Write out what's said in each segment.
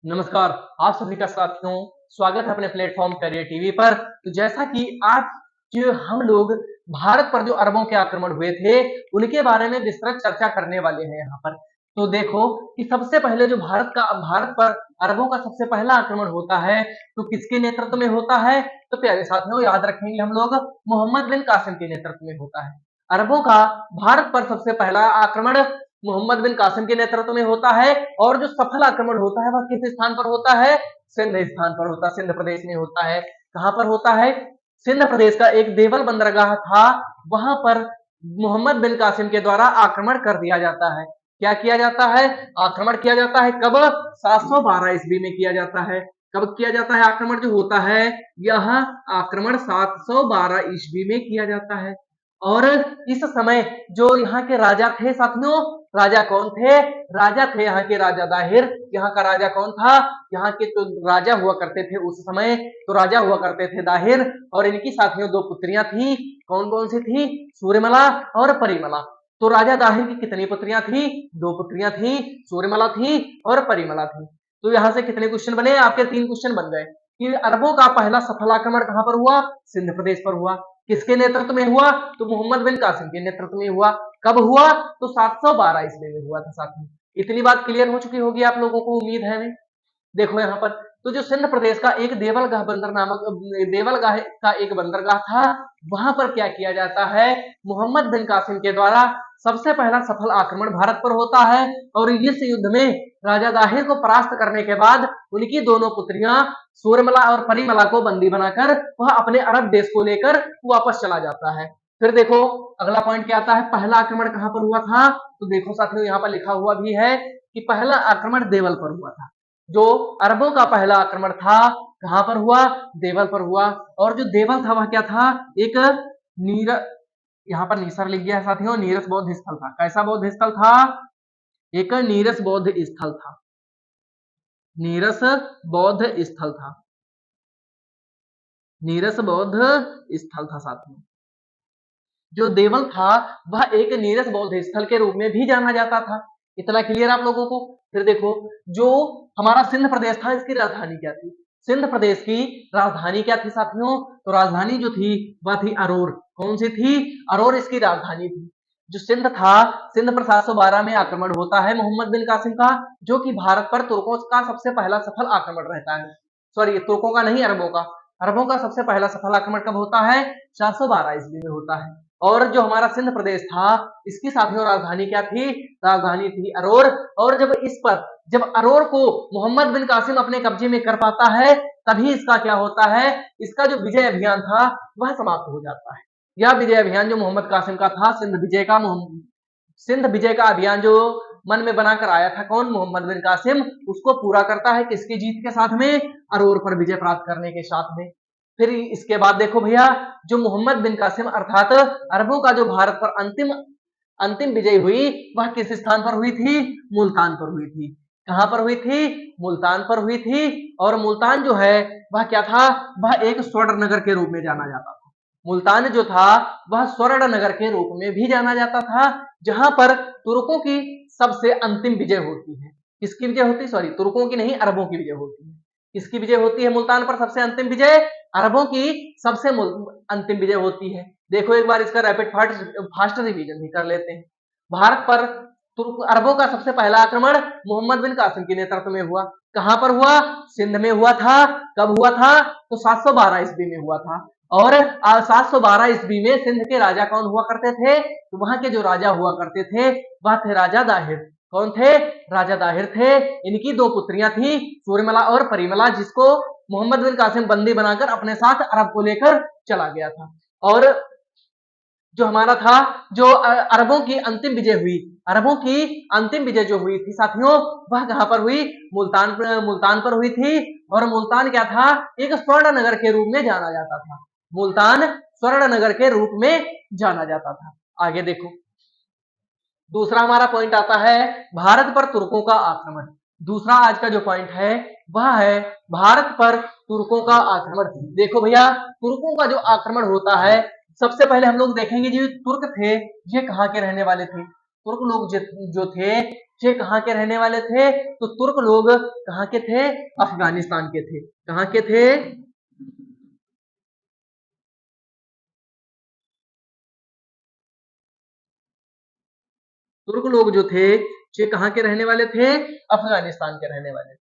नमस्कार। आप सभी का साथियों स्वागत है अपने प्लेटफॉर्म करियर टीवी पर। तो जैसा कि आज हम लोग भारत पर जो अरबों के आक्रमण हुए थे उनके बारे में विस्तृत चर्चा करने वाले हैं यहाँ पर। तो देखो कि सबसे पहले जो भारत पर अरबों का सबसे पहला आक्रमण होता है तो किसके नेतृत्व में होता है? तो प्यारे साथियों याद रखेंगे हम लोग मोहम्मद बिन कासिम के नेतृत्व में होता है। अरबों का भारत पर सबसे पहला आक्रमण मोहम्मद बिन कासिम के नेतृत्व में होता है और जो सफल आक्रमण होता है वह किस स्थान पर होता है? सिंध स्थान पर होता है, सिंध प्रदेश में होता है। कहां पर होता है? सिंध प्रदेश का एक देवल बंदरगाह था, वहां पर मोहम्मद बिन कासिम के द्वारा आक्रमण कर दिया जाता है। क्या किया जाता है? आक्रमण किया जाता है। कब? 712 ईस्वी में किया जाता है। कब किया जाता है आक्रमण जो होता है? यह आक्रमण 712 ईस्वी में किया जाता है। और इस समय जो यहाँ के राजा थे साथियों, राजा कौन थे? राजा थे यहाँ के राजा दाहिर। यहाँ का राजा कौन था? यहाँ के तो राजा हुआ करते थे उस समय, तो राजा हुआ करते थे दाहिर। और इनकी साथियों दो पुत्रियां थी। कौन कौन सी थी? सूर्यमला और परिमला। तो राजा दाहिर की कितनी पुत्रियां थी? दो पुत्रियां थी, सूर्यमला थी और परिमला थी। तो यहाँ से कितने क्वेश्चन बने? आपके 3 क्वेश्चन बन गए कि अरबों का पहला सफल आक्रमण कहां पर हुआ? सिंध प्रदेश पर हुआ। किसके नेतृत्व में हुआ? तो मोहम्मद बिन कासिम के नेतृत्व में हुआ। कब हुआ? तो 712 ईस्वी में हुआ था साथियों। इतनी बात क्लियर हो चुकी होगी आप लोगों को, उम्मीद है। देखो यहाँ पर तो जो सिंध प्रदेश का एक देवलगाह का एक बंदरगाह था, वहां पर क्या किया जाता है? मोहम्मद बिन कासिम के द्वारा सबसे पहला सफल आक्रमण भारत पर होता है। और इस युद्ध में राजा दाहिर को परास्त करने के बाद उनकी दोनों पुत्रियां सूर्यमला और परिमला को बंदी बनाकर वह अपने अरब देश को लेकर वापस चला जाता है। फिर देखो अगला पॉइंट क्या आता है? पहला आक्रमण कहां पर हुआ था? तो देखो साथियों यहाँ पर लिखा हुआ भी है कि पहला आक्रमण देवल पर हुआ था। जो अरबों का पहला आक्रमण था कहां पर हुआ? देवल पर हुआ। और जो देवल था वह क्या था? एक नीर यहाँ पर नीसर लिख गया है साथियों, नीरस बौद्ध स्थल था। कैसा बौद्ध स्थल था? एक नीरस बौद्ध स्थल था। नीरस बौद्ध स्थल था। नीरस बौद्ध स्थल था साथियों। जो देवल था वह एक नीरस बौद्ध स्थल के रूप में भी जाना जाता था। इतना क्लियर आप लोगों को? फिर देखो जो हमारा सिंध प्रदेश था इसकी राजधानी क्या थी? सिंध प्रदेश की राजधानी क्या थी साथियों? तो राजधानी जो थी वह थी अरोर। कौन सी थी? अरोर इसकी राजधानी थी। जो सिंध था, सिंध पर 712 में आक्रमण होता है मोहम्मद बिन कासिम का, जो कि भारत पर तुर्कों का सबसे पहला सफल आक्रमण रहता है। सॉरी, तुर्कों का नहीं, अरबों का। अरबों का सबसे पहला सफल आक्रमण कब होता है? 412 ईस्वी में होता है। और जो हमारा सिंध प्रदेश था इसकी साथियों राजधानी क्या थी? राजधानी थी अरोर। और जब अरोर को मोहम्मद बिन कासिम अपने कब्जे में कर पाता है तभी इसका क्या होता है? इसका जो विजय अभियान था वह समाप्त हो जाता है। यह विजय अभियान जो मोहम्मद कासिम का था, सिंध विजय का अभियान जो मन में बनाकर आया था कौन? मोहम्मद बिन कासिम, उसको पूरा करता है किसकी जीत के साथ में? अरोर पर विजय प्राप्त करने के साथ में। फिर इसके बाद देखो भैया, जो मोहम्मद बिन कासिम अर्थात अरबों का जो भारत पर अंतिम अंतिम विजय हुई वह किस स्थान पर हुई थी? मुल्तान पर हुई थी। कहां पर हुई थी? मुल्तान पर हुई थी। और मुल्तान जो है वह क्या था? वह एक स्वर्ण नगर के रूप में जाना जाता था। मुल्तान जो था वह स्वर्ण नगर के रूप में भी जाना जाता था, जहां पर तुर्कों की सबसे अंतिम विजय होती है। किसकी विजय होती है? सॉरी, तुर्कों की नहीं, अरबों की विजय होती है। किसकी विजय होती है मुल्तान पर सबसे अंतिम विजय? अरबों की सबसे अंतिम विजय होती है। देखो एक बार इसका रैपिड फास्ट रिवीजन भी कर लेते हैं। भारत पर अरबों का सबसे पहला आक्रमण मोहम्मद बिन कासिम के नेतृत्व में हुआ। कहां पर हुआ? सिंध में हुआ था। कब हुआ था? तो 712 ईस्वी में हुआ था। और 712 ईस्वी में सिंध के राजा कौन हुआ करते थे? तो वहां के जो राजा हुआ करते थे वह थे राजा दाहिर। कौन थे? राजा दाहिर थे। इनकी दो पुत्रियां थी, सूर्यमला और परिमला, जिसको मोहम्मद बिन कासिम बंदी बनाकर अपने साथ अरब को लेकर चला गया था। और जो हमारा था, जो अरबों की अंतिम विजय हुई, अरबों की अंतिम विजय जो हुई थी साथियों, वह कहां पर हुई? मुल्तान पर हुई थी। और मुल्तान क्या था? एक स्वर्ण नगर के रूप में जाना जाता था। मुल्तान स्वर्ण नगर के रूप में जाना जाता था। आगे देखो दूसरा हमारा पॉइंट आता है भारत पर तुर्कों का आक्रमण। दूसरा आज का जो पॉइंट है वह है भारत पर तुर्कों का आक्रमण। देखो भैया, तुर्कों का जो आक्रमण होता है सबसे पहले हम लोग देखेंगे जो तुर्क थे ये कहाँ के रहने वाले थे? तुर्क लोग जो थे ये कहाँ के रहने वाले थे? तो तुर्क लोग कहाँ के थे? अफगानिस्तान के थे। कहाँ के थे? तुर्क लोग जो थे ये कहाँ के रहने वाले थे? अफगानिस्तान के रहने वाले।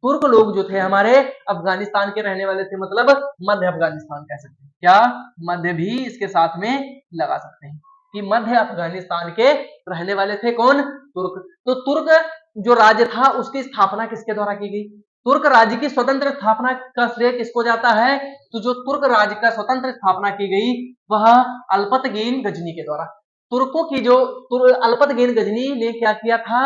तुर्क लोग जो थे हमारे अफगानिस्तान के रहने वाले थे, मतलब मध्य अफगानिस्तान कह सकते हैं। क्या? मध्य भी इसके साथ में लगा सकते हैं कि मध्य अफगानिस्तान के रहने वाले थे कौन? तुर्क। तो तुर्क जो राज्य था उसकी स्थापना किसके द्वारा की गई? तुर्क राज्य की स्वतंत्र स्थापना का श्रेय किसको जाता है? तो जो तुर्क राज्य का स्वतंत्र स्थापना की गई वह अल्पतगीन गजनी के द्वारा। तुर्कों की जो अल्पतगीन गजनी ने क्या किया था?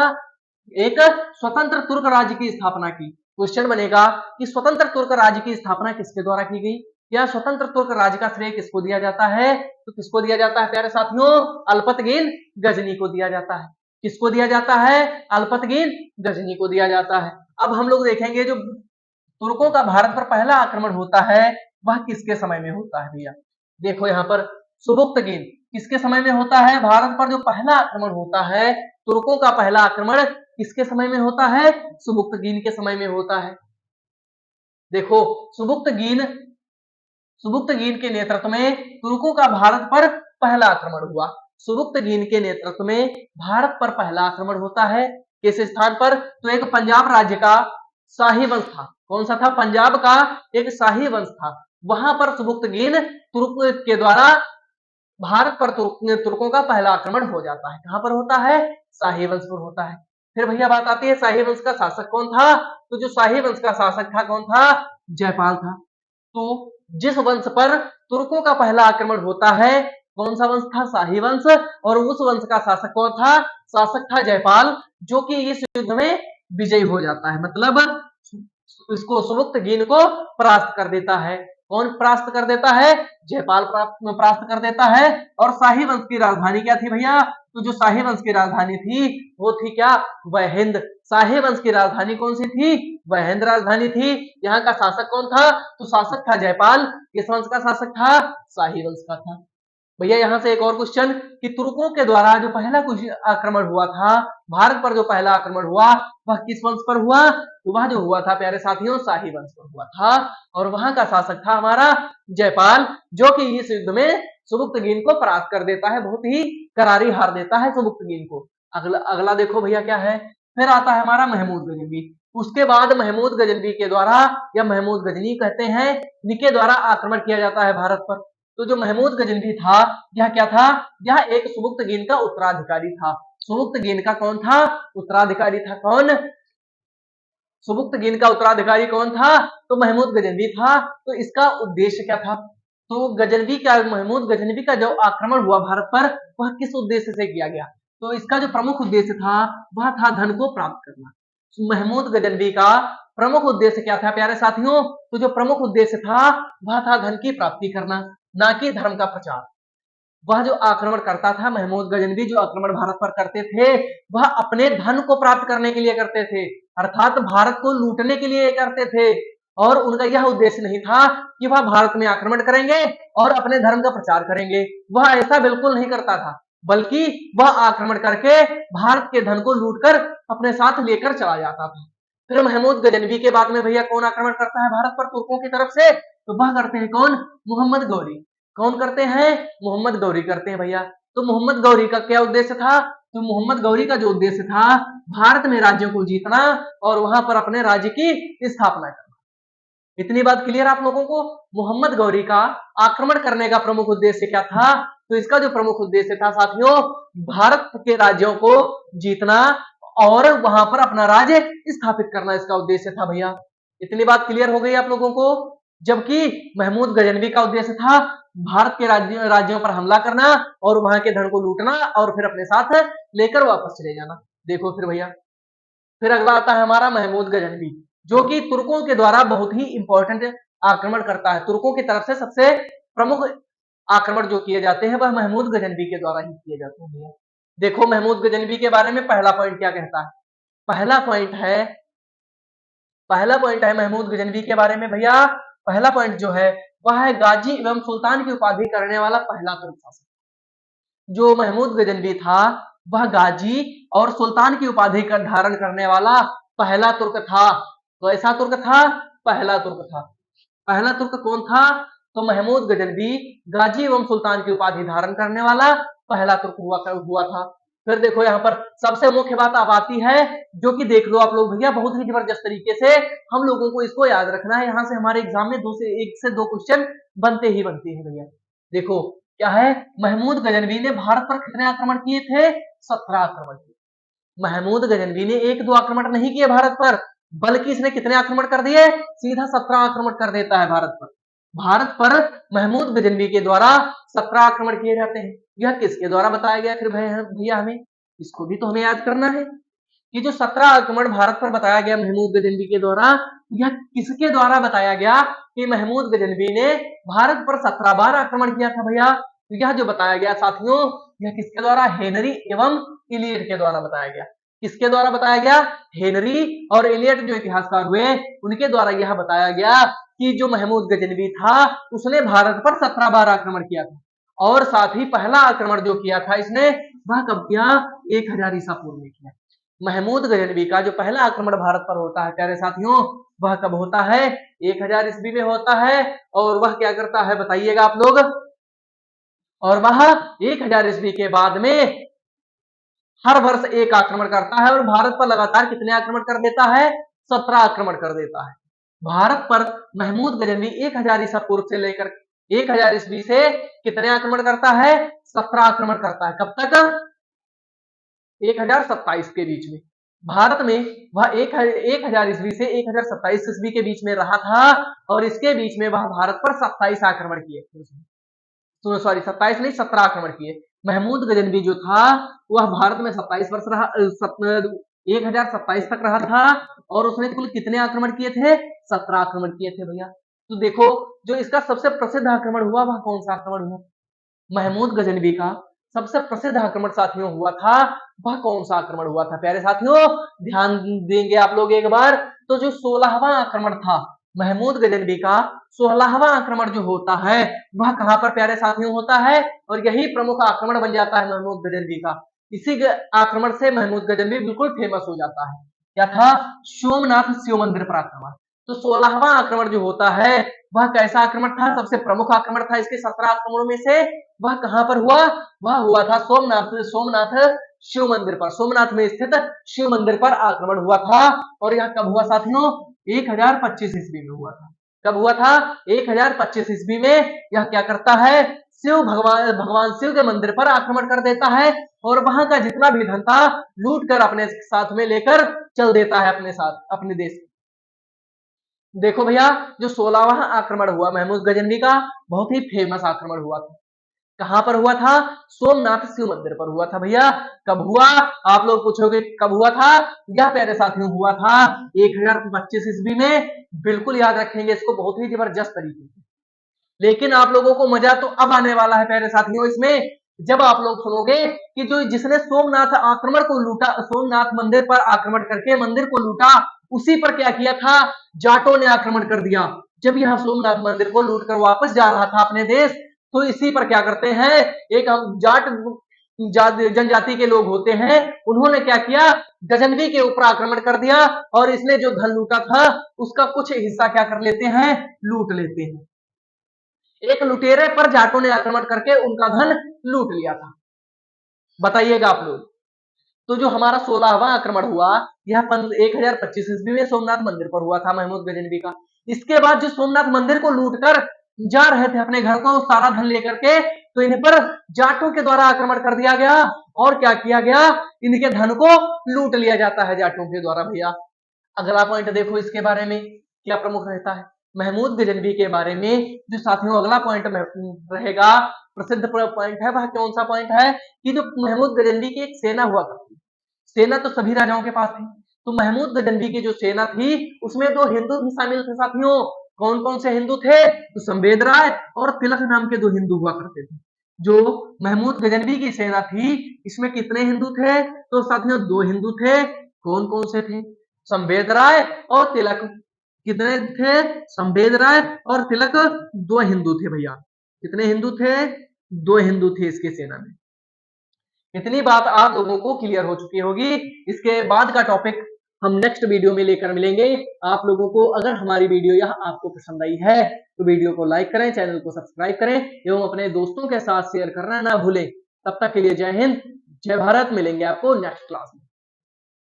एक स्वतंत्र तुर्क राज्य की स्थापना की। क्वेश्चन बनेगा कि स्वतंत्र तुर्क राज्य की स्थापना किसके द्वारा की गई? या स्वतंत्र तुर्क राज्य का श्रेय किसको दिया जाता है? तो किसको दिया जाता है प्यारे साथियों? अल्पतगीन गजनी को दिया जाता है। किसको दिया जाता है? अल्पतगीन गजनी को दिया जाता है। अब हम लोग देखेंगे जो तुर्कों का भारत पर पहला आक्रमण होता है वह किसके समय में होता है भैया? देखो यहाँ पर सुबुक्तगीन किसके समय में होता है? भारत पर जो पहला आक्रमण होता है, तुर्कों का पहला आक्रमण किसके समय में होता है? सुबुक्तगीन के समय में होता है। देखो सुबुक्तगीन सुबुक्तगीन के नेतृत्व में तुर्कों का भारत पर पहला आक्रमण हुआ। सुबुक्तगीन के नेतृत्व में भारत पर पहला आक्रमण होता है। किस स्थान पर? तो एक पंजाब राज्य का शाही वंश था। कौन सा था? पंजाब का एक शाही वंश था। वहां पर सुबुक्तगीन तुर्क के द्वारा भारत पर तुर्कों का पहला आक्रमण हो जाता है। कहां पर होता है? शाही वंश पर होता है। फिर भैया बात आती है शाही वंश का शासक कौन था? तो जो शाही वंश का शासक था कौन था? जयपाल था। तो जिस वंश पर तुर्कों का पहला आक्रमण होता है कौन सा वंश था? शाही वंश। और उस वंश का शासक कौन था? शासक था जयपाल, जो कि इस युद्ध में विजयी हो जाता है, मतलब इसको सुबुक्तगीन को परास्त कर देता है। कौन परास्त कर देता है? जयपाल परास्त कर देता है। और शाही वंश की राजधानी क्या थी भैया? तो जो शाही वंश की राजधानी थी वो थी क्या? वहिंद। शाही वंश की राजधानी कौन सी थी? वहिंद राजधानी थी। यहाँ का शासक कौन था? तो शासक था जयपाल। किस वंश का शासक था? शाही वंश का था। भैया यहाँ से एक और क्वेश्चन कि तुर्कों के द्वारा जो पहला कुछ आक्रमण हुआ था, भारत पर जो पहला आक्रमण हुआ वह किस वंश पर हुआ? तो वह जो हुआ था प्यारे साथियों शाही वंश पर हुआ था। और वहां का शासक था हमारा जयपाल, जो कि इस युद्ध में सुबुक्तगीन को परास्त कर देता है, बहुत ही करारी हार देता है सुबुक्तगीन को। अगला अगला देखो भैया क्या है? फिर आता है हमारा महमूद गजनवी। उसके बाद महमूद गजनवी के द्वारा, या महमूद गजनी कहते हैं, इनके द्वारा आक्रमण किया जाता है भारत पर। तो जो महमूद गजनवी था यह क्या था? यह एक सुबुक्तगीन का उत्तराधिकारी था। सुबुक्तगीन का कौन था? उत्तराधिकारी था। कौन? सुबुक्तगीन का उत्तराधिकारी कौन था? तो महमूद गजनवी था। तो इसका उद्देश्य क्या था? तो गजनवी का महमूद गजनवी का जो आक्रमण हुआ भारत पर वह किस उद्देश्य से किया गया? तो इसका जो प्रमुख उद्देश्य था वह था धन को प्राप्त करना। महमूद गजनवी का प्रमुख उद्देश्य क्या था प्यारे साथियों? तो जो प्रमुख उद्देश्य था वह था धन की प्राप्ति करना, ना कि धर्म का प्रचार। वह जो आक्रमण करता था महमूद गजनवी, जो आक्रमण भारत पर करते थे वह अपने धन को प्राप्त करने के लिए करते थे, अर्थात भारत को लूटने के लिए करते थे। और उनका यह उद्देश्य नहीं था कि वह भारत में आक्रमण करेंगे और अपने धर्म का प्रचार करेंगे। वह ऐसा बिल्कुल नहीं करता था, बल्कि वह आक्रमण करके भारत के धन को लूटकर अपने साथ लेकर चला जाता था। फिर महमूद गजनवी के बाद में भैया कौन आक्रमण करता है भारत पर तुर्कों की तरफ से? तो वह करते हैं कौन? मोहम्मद गौरी। कौन करते हैं? मोहम्मद गौरी करते हैं भैया। तो मोहम्मद गौरी का क्या उद्देश्य था? तो मोहम्मद गौरी का जो उद्देश्य था भारत में राज्यों को जीतना और वहां पर अपने राज्य की स्थापना करना। इतनी बात क्लियर आप लोगों को? मोहम्मद गौरी का आक्रमण करने का प्रमुख उद्देश्य क्या था? तो इसका जो प्रमुख उद्देश्य था साथियों, भारत के राज्यों को जीतना और वहां पर अपना राज्य स्थापित करना, इसका उद्देश्य था भैया। इतनी बात क्लियर हो गई आप लोगों को? जबकि महमूद गजनवी का उद्देश्य था भारत के राज्यों पर हमला करना और वहां के धन को लूटना और फिर अपने साथ लेकर वापस चले जाना। देखो फिर भैया, फिर अगला आता है हमारा महमूद गजनवी, जो कि तुर्कों के द्वारा बहुत ही इंपॉर्टेंट आक्रमण करता है। तुर्कों की तरफ से सबसे प्रमुख आक्रमण जो किए जाते हैं वह महमूद गजनवी के द्वारा ही किए जाते हैं। देखो महमूद गजनवी के बारे में पहला पॉइंट क्या कहता है? पहला पॉइंट है महमूद गजनवी के बारे में भैया। पहला पॉइंट जो है वह है गाजी एवं सुल्तान की उपाधि करने वाला पहला तुर्क शासक। जो महमूद गजनवी था वह गाजी और सुल्तान की उपाधि का धारण करने वाला पहला तुर्क था। तो ऐसा तुर्क था, पहला तुर्क था। पहला तुर्क कौन था? तो महमूद गजनवी गाजी एवं सुल्तान की उपाधि धारण करने वाला पहला तुर्क हुआ था। फिर देखो यहाँ पर सबसे मुख्य बात अब आती है, जो कि देख लो आप लोग भैया, बहुत ही जबरदस्त तरीके से हम लोगों को इसको याद रखना है। यहाँ से हमारे एग्जाम में एक से दो क्वेश्चन बनते ही बनते हैं भैया। देखो क्या है, महमूद गजनवी ने भारत पर कितने आक्रमण किए थे? 17 आक्रमण किए। महमूद गजनवी ने एक दो आक्रमण नहीं किए भारत पर, बल्कि इसने कितने आक्रमण कर दिए? सीधा 17 आक्रमण कर देता है भारत पर। भारत पर महमूद गजनवी के द्वारा 17 आक्रमण किए जाते हैं। यह किसके द्वारा बताया गया फिर भैया? हमें इसको भी तो हमें याद करना है कि जो 17 आक्रमण भारत पर बताया गया महमूद गजनवी के द्वारा, यह किसके द्वारा बताया गया कि महमूद गजनवी ने भारत पर 17 बार आक्रमण किया था भैया? तो यह जो बताया गया साथियों, यह किसके द्वारा? हेनरी एवं इलियट के द्वारा बताया गया। किसके द्वारा बताया गया? हेनरी और इलियट जो इतिहासकार हुए, उनके द्वारा यह बताया गया कि जो महमूद गजनवी था उसने भारत पर 17 बार आक्रमण किया था। और साथ ही पहला आक्रमण जो किया था इसने, वह कब किया? 1000 ईसा पूर्व में किया। महमूद गजनवी का जो पहला आक्रमण भारत पर होता है प्यारे साथियों, वह कब होता है? 1000 ईस्वी में होता है। और वह क्या करता है बताइएगा आप लोग? और वह 1000 ईस्वी के बाद में हर वर्ष एक आक्रमण करता है और भारत पर लगातार कितने आक्रमण कर देता है? 17 आक्रमण कर देता है। भारत पर महमूद गजनवी 1000 ईसा पूर्व से लेकर 1000 ईस्वी से कितने आक्रमण करता है? 17 आक्रमण करता है। कब तक? 1027 के बीच में। भारत में वह 1000 ईस्वी से 1027 ईस्वी के बीच में रहा था और इसके बीच में वह भारत पर 27 आक्रमण किए। तो सॉरी 27 नहीं 17 आक्रमण किए। महमूद गजनवी जो था वह भारत में 27 वर्ष रहा, 1027 तक रहा था और उसने कुल कितने आक्रमण किए थे? 17 आक्रमण किए थे भैया। तो देखो जो इसका सबसे प्रसिद्ध आक्रमण हुआ वह कौन सा आक्रमण हुआ? महमूद गजनवी का सबसे प्रसिद्ध आक्रमण साथियों हुआ था, वह कौन सा आक्रमण हुआ था प्यारे साथियों? ध्यान देंगे आप लोग एक बार, तो जो 16वां आक्रमण था महमूद गजनवी का, 16वां आक्रमण जो होता है वह कहां पर प्यारे साथियों होता है? और यही प्रमुख आक्रमण बन जाता है महमूद गजनवी का। इसी आक्रमण से महमूद गजनवी बिल्कुल फेमस हो जाता है। क्या था? सोमनाथ शिव मंदिर पर आक्रमण। तो 16वां आक्रमण जो होता है वह कैसा आक्रमण था? सबसे प्रमुख आक्रमण था इसके 17 आक्रमणों में से। वह कहां पर हुआ? वह हुआ था सोमनाथ शिव मंदिर पर। सोमनाथ में स्थित शिव मंदिर पर आक्रमण हुआ था। और यह कब हुआ साथियों? 1025 ईस्वी में हुआ था। कब हुआ था? 1025 ईस्वी में। यह क्या करता है? भगवान शिव के मंदिर पर आक्रमण कर देता है और वहां का जितना भी धन था लूट कर अपने साथ में लेकर चल देता है अपने साथ, अपने देश। देखो भैया जो 16वां आक्रमण हुआ महमूद गजनवी का, बहुत ही फेमस आक्रमण हुआ था। कहां पर हुआ था? सोमनाथ शिव मंदिर पर हुआ था भैया। कब हुआ? आप लोग पूछोगे कब हुआ था? यह प्यारे साथियों हुआ था 1025 ईस्वी में। बिल्कुल याद रखेंगे इसको बहुत ही जबरदस्त तरीके से। लेकिन आप लोगों को मजा तो अब आने वाला है प्यारे साथियों इसमें, जब आप लोग सुनोगे कि जो जिसने सोमनाथ आक्रमण को लूटा, सोमनाथ मंदिर पर आक्रमण करके मंदिर को लूटा, उसी पर क्या किया था? जाटों ने आक्रमण कर दिया। जब यह सोमनाथ मंदिर को लूट कर वापस जा रहा था अपने देश, तो इसी पर क्या करते हैं, एक हम जाट जनजाति के लोग होते हैं, उन्होंने क्या किया? गजनवी के ऊपर आक्रमण कर दिया और इसने जो धन लूटा था उसका कुछ हिस्सा क्या कर लेते हैं? लूट लेते हैं। एक लुटेरे पर जाटों ने आक्रमण करके उनका धन लूट लिया था। बताइएगा आप लोग। तो जो हमारा 16वां आक्रमण हुआ यह 1025 ईस्वी में सोमनाथ मंदिर पर हुआ था महमूद गजनवी का। इसके बाद जो सोमनाथ मंदिर को लूटकर जा रहे थे अपने घर को सारा धन लेकर के, तो इन पर जाटों के द्वारा आक्रमण कर दिया गया और क्या किया गया? इनके धन को लूट लिया जाता है जाटों के द्वारा भैया। अगला पॉइंट देखो इसके बारे में क्या प्रमुख रहता है महमूद गजनवी के बारे में। जो साथियों अगला पॉइंट रहेगा, प्रसिद्ध पॉइंट है, वह कौन सा पॉइंट है कि जो महमूद गजनवी की एक सेना हुआ करती। सेना तो सभी राजाओं के पास थी, तो महमूद गजनवी की जो सेना थी उसमें दो हिंदू भी शामिल थे साथियों। कौन कौन से हिंदू थे? तो संवेद राय और तिलक नाम के दो हिंदू हुआ करते थे। जो महमूद गजनवी की सेना थी इसमें कितने हिंदू थे? तो साथियों दो हिंदू थे। कौन कौन से थे? संवेद राय और तिलक। कितने थे? संवेद राय और तिलक दो हिंदू थे भैया। कितने हिंदू थे? दो हिंदू थे इसके सेना में। इतनी बात आप लोगों को क्लियर हो चुकी होगी। इसके बाद का टॉपिक हम नेक्स्ट वीडियो में लेकर मिलेंगे। आप लोगों को अगर हमारी वीडियो यह आपको पसंद आई है तो वीडियो को लाइक करें, चैनल को सब्सक्राइब करें एवं अपने दोस्तों के साथ शेयर करना ना भूलें। तब तक के लिए जय हिंद, जय भारत। मिलेंगे आपको नेक्स्ट क्लास में।